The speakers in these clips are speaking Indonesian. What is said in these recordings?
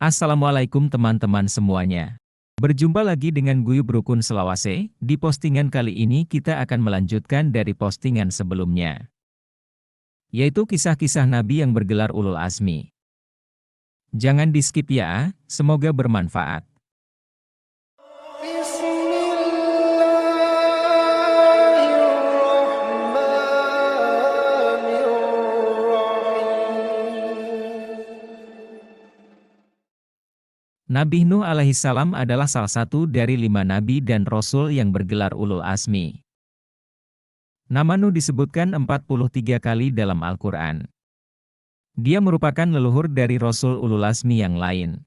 Assalamualaikum teman-teman semuanya. Berjumpa lagi dengan Guyub Rukun Selawase. Di postingan kali ini kita akan melanjutkan dari postingan sebelumnya, yaitu kisah-kisah Nabi yang bergelar Ulul Azmi. Jangan di-skip ya, semoga bermanfaat. Nabi Nuh alaihissalam adalah salah satu dari 5 nabi dan rasul yang bergelar Ulul Azmi. Nama Nuh disebutkan 43 kali dalam Al-Quran. Dia merupakan leluhur dari rasul Ulul Azmi yang lain.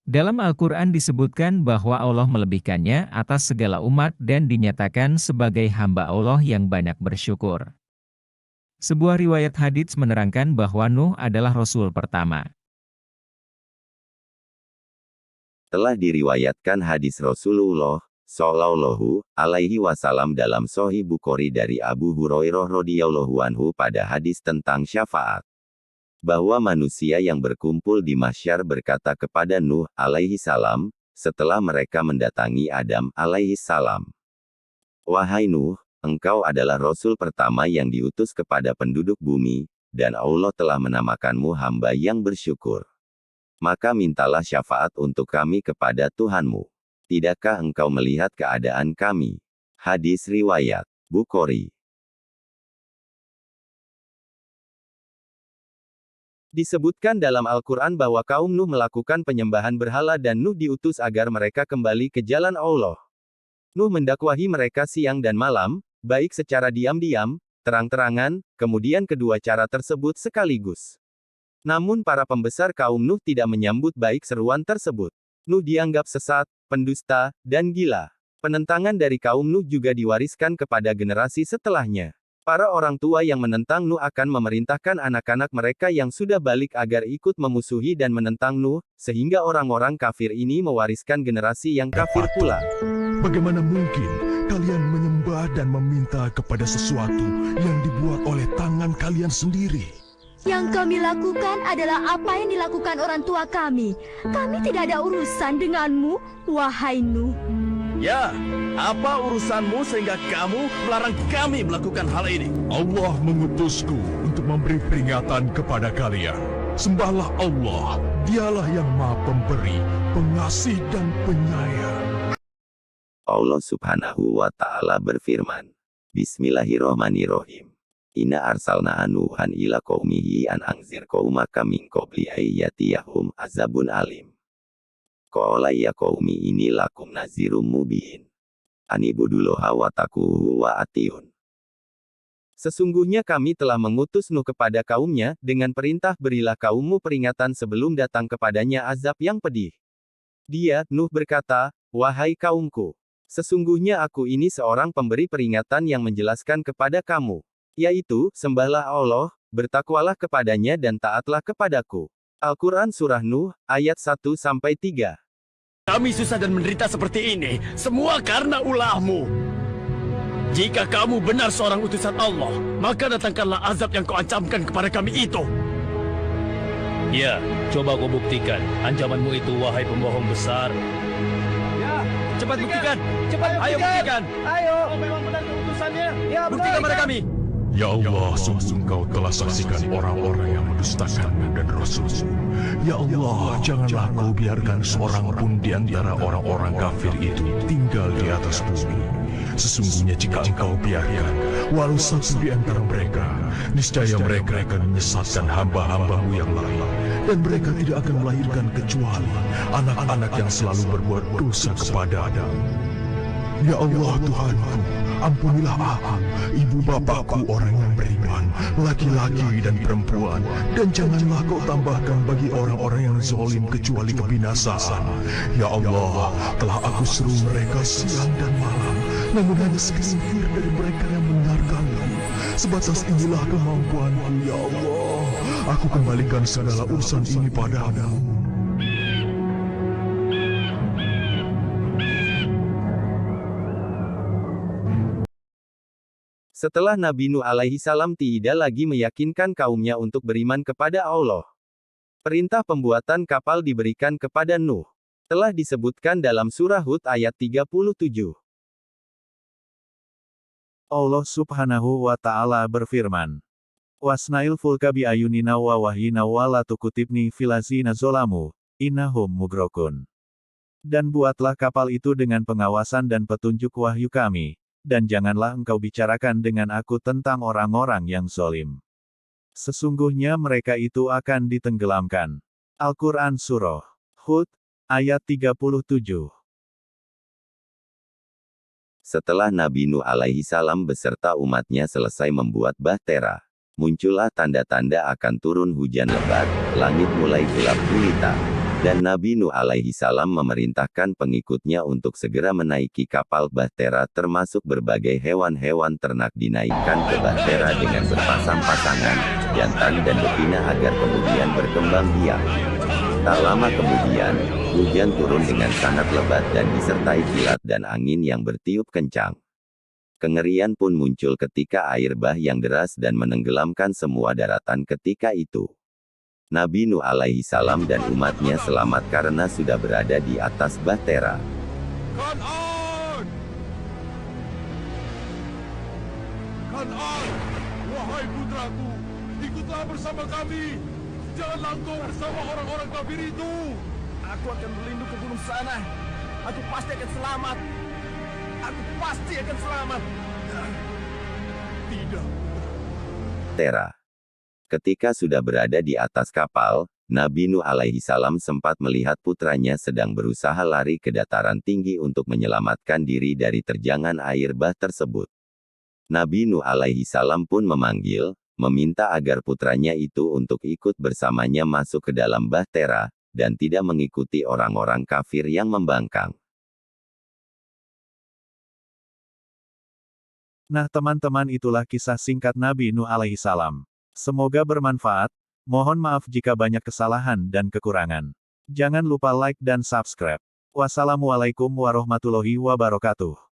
Dalam Al-Quran disebutkan bahwa Allah melebihkannya atas segala umat dan dinyatakan sebagai hamba Allah yang banyak bersyukur. Sebuah riwayat hadits menerangkan bahwa Nuh adalah rasul pertama. Telah diriwayatkan hadis Rasulullah Shallallahu Alaihi Wasallam dalam Sahih Bukhari dari Abu Hurairah radhiyallahu anhu pada hadis tentang syafaat, bahwa manusia yang berkumpul di mahsyar berkata kepada Nuh alaihi salam, setelah mereka mendatangi Adam alaihi salam, "Wahai Nuh, engkau adalah Rasul pertama yang diutus kepada penduduk bumi, dan Allah telah menamakanmu hamba yang bersyukur. Maka mintalah syafaat untuk kami kepada Tuhanmu. Tidakkah engkau melihat keadaan kami?" Hadis riwayat Bukhari. Disebutkan dalam Al-Quran bahwa kaum Nuh melakukan penyembahan berhala dan Nuh diutus agar mereka kembali ke jalan Allah. Nuh mendakwahi mereka siang dan malam, baik secara diam-diam, terang-terangan, kemudian kedua cara tersebut sekaligus. Namun para pembesar kaum Nuh tidak menyambut baik seruan tersebut. Nuh dianggap sesat, pendusta, dan gila. Penentangan dari kaum Nuh juga diwariskan kepada generasi setelahnya. Para orang tua yang menentang Nuh akan memerintahkan anak-anak mereka yang sudah balik agar ikut memusuhi dan menentang Nuh, sehingga orang-orang kafir ini mewariskan generasi yang kafir pula. Bagaimana mungkin kalian menyembah dan meminta kepada sesuatu yang dibuat oleh tangan kalian sendiri? Yang kami lakukan adalah apa yang dilakukan orang tua kami. Kami tidak ada urusan denganmu, wahai Nuh. Ya, apa urusanmu sehingga kamu melarang kami melakukan hal ini? Allah mengutusku untuk memberi peringatan kepada kalian. Sembahlah Allah, dialah yang maha pemberi, pengasih dan penyayang. Allah subhanahu wa ta'ala berfirman, Bismillahirrohmanirrohim. Inna arsalna Nuhan ila qaumihi an anzir qaumaka min qabli ayyatiyahum azabun alim. Qala ya qaumi ini lakum nazirum mubin. Anibudullaha wa taquhu wa atiun. Sesungguhnya kami telah mengutus Nuh kepada kaumnya, dengan perintah berilah kaummu peringatan sebelum datang kepadanya azab yang pedih. Dia, Nuh berkata, wahai kaumku, sesungguhnya aku ini seorang pemberi peringatan yang menjelaskan kepada kamu, yaitu, sembahlah Allah, bertakwalah kepadanya dan taatlah kepadaku. Al-Quran Surah Nuh, ayat 1-3. Kami susah dan menderita seperti ini, semua karena ulahmu. Jika kamu benar seorang utusan Allah, maka datangkanlah azab yang kau ancamkan kepada kami itu. Ya, coba kau buktikan ancamanmu itu, wahai pembohong besar. Ya, cepat buktikan. Cepat ayo buktikan. Ayo. Kalau memang benar keputusannya, ya, buktikan pada kami. Ya Allah, sungguh Engkau telah saksikan orang-orang yang mendustakan-Mu dan Rasul-Mu. Ya Allah, janganlah Kau biarkan seorang pun di antara orang-orang kafir itu tinggal di atas bumi. Sesungguhnya jika Engkau biarkan, walau satu di antara mereka, niscaya mereka akan menyesatkan hamba-hamba-Mu yang lain. Dan mereka tidak akan melahirkan kecuali anak-anak yang selalu berbuat dosa kepada-Mu. Ya Allah Tuhanku, ampunilah aku, ibu bapakku orang yang beriman, laki-laki dan perempuan, dan janganlah Kau tambahkan bagi orang-orang yang zalim kecuali kebinasaan. Ya Allah, telah aku seru mereka siang dan malam, namun hanya segelintir dari mereka yang mendengarkanku. Sebatas inilah kemampuanku, ya Allah. Aku kembalikan segala urusan ini padamu. Setelah Nabi Nuh alaihi salam tidak lagi meyakinkan kaumnya untuk beriman kepada Allah, Perintah pembuatan kapal diberikan kepada Nuh. Telah disebutkan dalam surah Hud ayat 37. Allah Subhanahu wa Ta'ala berfirman, Wasnail fulka bi ayunina wa wahyina wa la tukutibni filazina zolamu, innahum mugrokun. Dan buatlah kapal itu dengan pengawasan dan petunjuk wahyu kami, dan janganlah engkau bicarakan dengan aku tentang orang-orang yang zolim. Sesungguhnya mereka itu akan ditenggelamkan. Al-Quran Surah Hud, ayat 37. Setelah Nabi Nuh alaihi salam beserta umatnya selesai membuat bahtera, muncullah tanda-tanda akan turun hujan lebat, langit mulai gelap gulita. Dan Nabi Nuh alaihi salam memerintahkan pengikutnya untuk segera menaiki kapal bahtera termasuk berbagai hewan-hewan ternak dinaikkan ke bahtera dengan berpasang-pasangan, jantan dan betina agar kemudian berkembang biak. Tak lama kemudian, hujan turun dengan sangat lebat dan disertai kilat dan angin yang bertiup kencang. Kengerian pun muncul ketika air bah yang deras dan menenggelamkan semua daratan ketika itu. Nabi Nuh alaihi salam dan umatnya selamat karena sudah berada di atas bahtera. Kan'an! Kan'an! Wahai putraku, ikutlah bersama kami. Janganlah engkau bersama orang-orang kafir itu. Aku akan berlindung ke gunung sana. Aku pasti akan selamat. Aku pasti akan selamat. Tidak. Bahtera. Ketika sudah berada di atas kapal, Nabi Nuh alaihi salam sempat melihat putranya sedang berusaha lari ke dataran tinggi untuk menyelamatkan diri dari terjangan air bah tersebut. Nabi Nuh alaihi salam pun meminta agar putranya itu untuk ikut bersamanya masuk ke dalam bahtera, dan tidak mengikuti orang-orang kafir yang membangkang. Nah teman-teman, itulah kisah singkat Nabi Nuh alaihi salam. Semoga bermanfaat, mohon maaf jika banyak kesalahan dan kekurangan. Jangan lupa like dan subscribe. Wassalamualaikum warahmatullahi wabarakatuh.